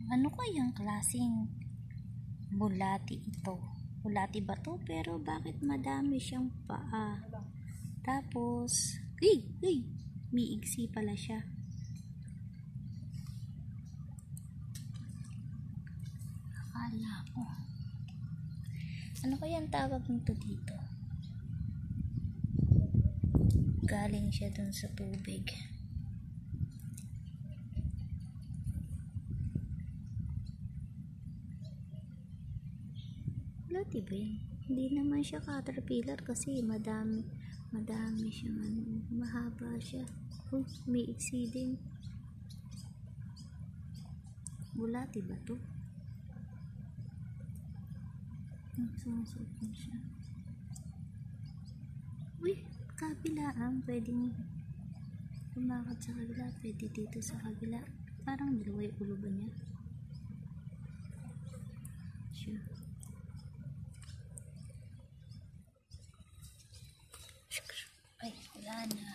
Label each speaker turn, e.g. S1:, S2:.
S1: Ano kayang klaseng bulati ito? Bulati ba to? Pero bakit madami siyang paa? Tapos, may iksi pala siya. Akala ko. Ano kayang tawag nito dito? Galing siya dun sa tubig. Bulati ba yun? Hindi naman siya caterpillar kasi madami siyang mahaba siya. May iksi din. Bulati ba to? Nagsusot na siya. Kabilaan. Pwedeng lumakad sa kabila. Pwede dito sa kabila. Parang dalawa yung ulo ba niya? Siya. Ay, wala na.